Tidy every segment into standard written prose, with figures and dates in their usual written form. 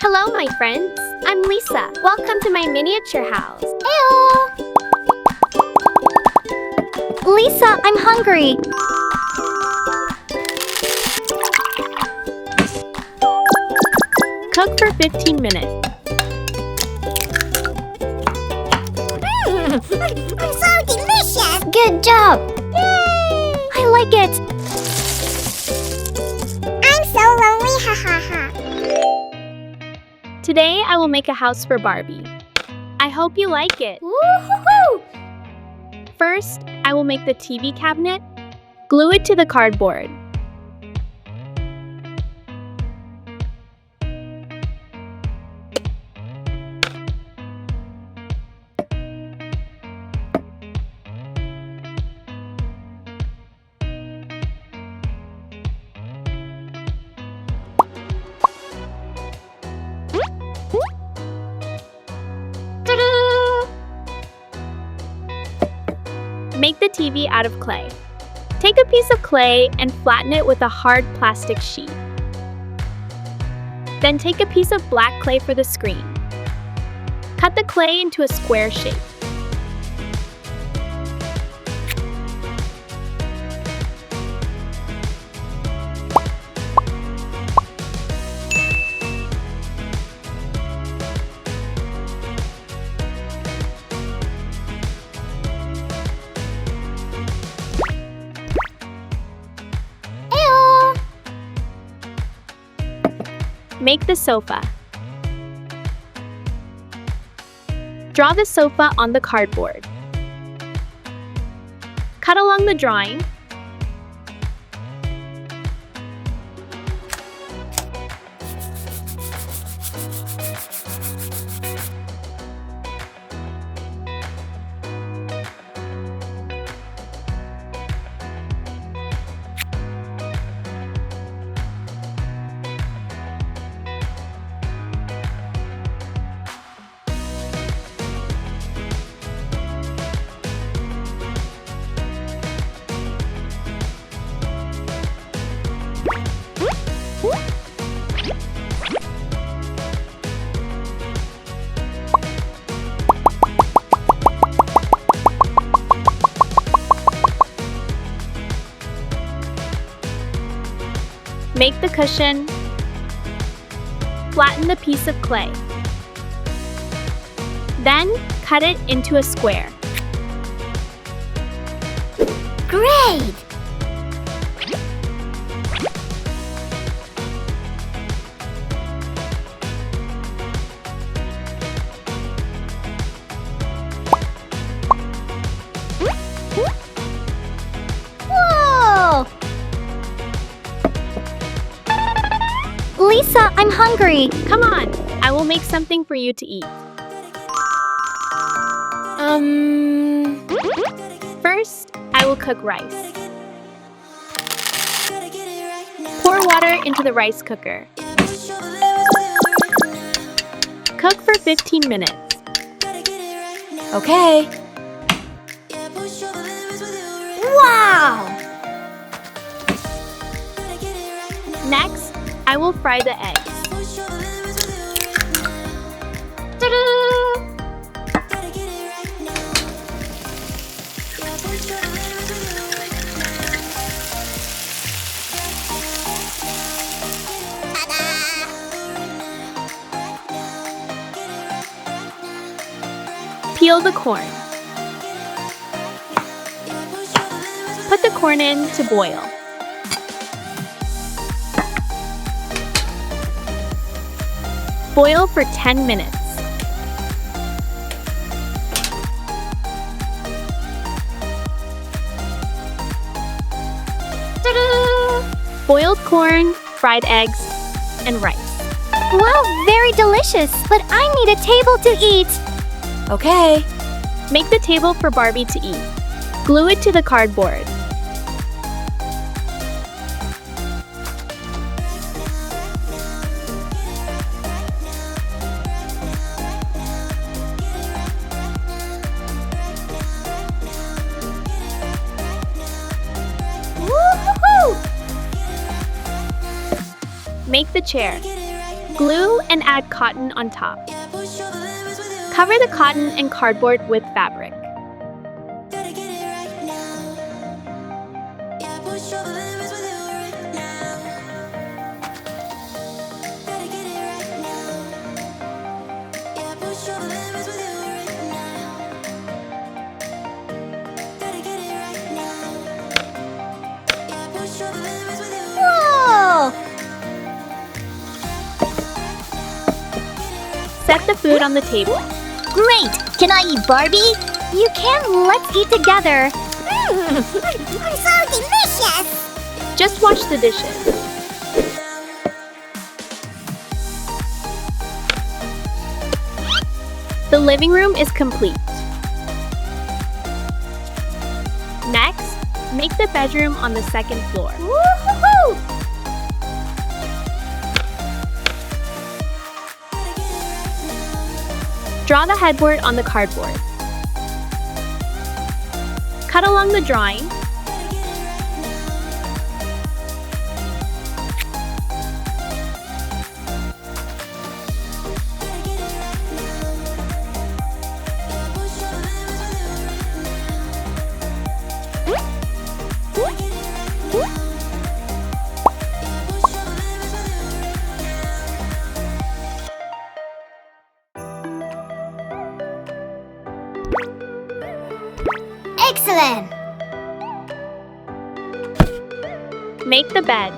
Hello, my friends. I'm Lisa. Welcome to my miniature house. Heyo! Lisa, I'm hungry. Cook for 15 minutes. So delicious! Good job! Yay! I like it! I'm so lonely, ha ha ha. Today, I will make a house for Barbie. I hope you like it. Woo-hoo-hoo! First, I will make the TV cabinet. Glue it to the cardboard. Make the TV out of clay. Take a piece of clay and flatten it with a hard plastic sheet. Then take a piece of black clay for the screen. Cut the clay into a square shape. Make the sofa. Draw the sofa on the cardboard. Cut along the drawing. Make the cushion. Flatten the piece of clay. Then, cut it into a square. Great! Whoa! Lisa, I'm hungry. Come on, I will make something for you to eat. First, I will cook rice. Pour water into the rice cooker. Cook for 15 minutes. Okay. Wow! Next, I will fry the eggs. Peel the corn. Put the corn in to boil. Boil for 10 minutes. Ta-da! Boiled corn, fried eggs, and rice. Wow, very delicious, but I need a table to eat. Okay. Make the table for Barbie to eat. Glue it to the cardboard. Woo-hoo-hoo! Make the chair. Glue and add cotton on top. Cover the cotton and cardboard with fabric. Whoa! Set the food on the table. Great! Can I eat Barbie? You can. Let's eat together. So delicious! Just wash the dishes. The living room is complete. Next, make the bedroom on the second floor. Woo-hoo-hoo! Draw the headboard on the cardboard. Cut along the drawing. Excellent! Make the bed.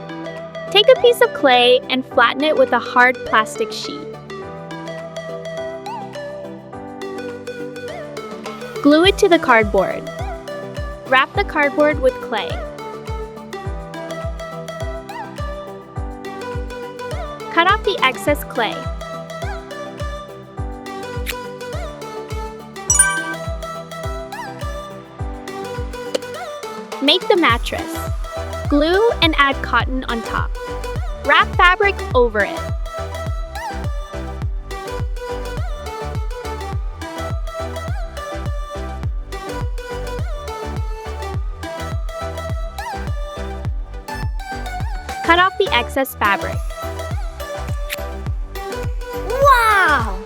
Take a piece of clay and flatten it with a hard plastic sheet. Glue it to the cardboard. Wrap the cardboard with clay. Cut off the excess clay. Make the mattress. Glue and add cotton on top. Wrap fabric over it. Cut off the excess fabric. Wow!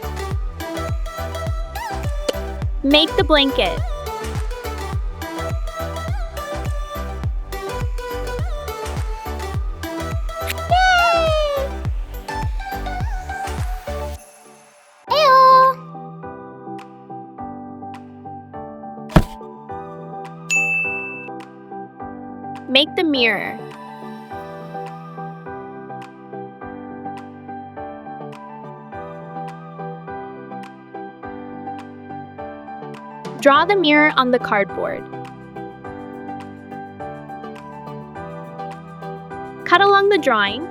Make the blanket. Make the mirror. Draw the mirror on the cardboard. Cut along the drawing.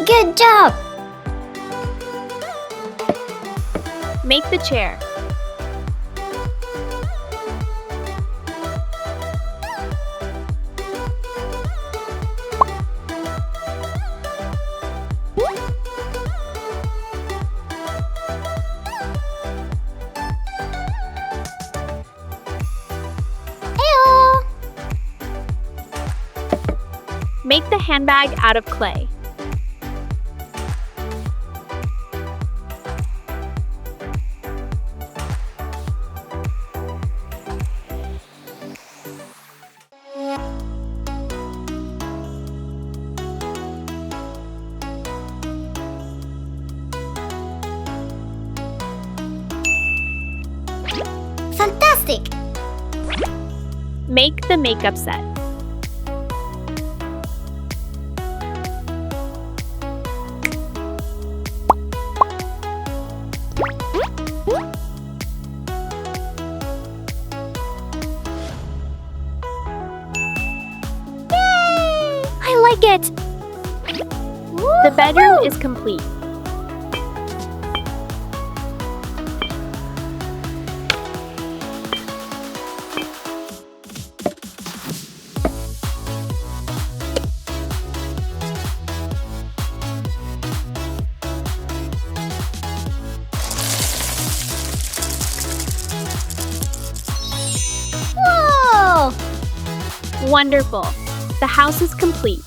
Good job! Make the chair. Ew! Make the handbag out of clay. Fantastic! Make the makeup set. I like it! The bedroom is complete. Wonderful! The house is complete.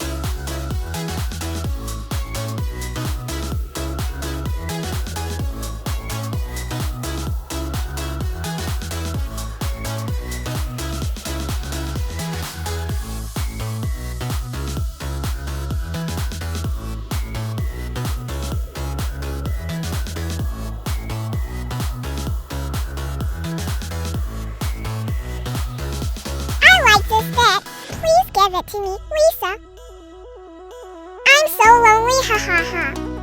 I like this bed. Please give it to me, Lisa. I'm so lonely, ha ha ha.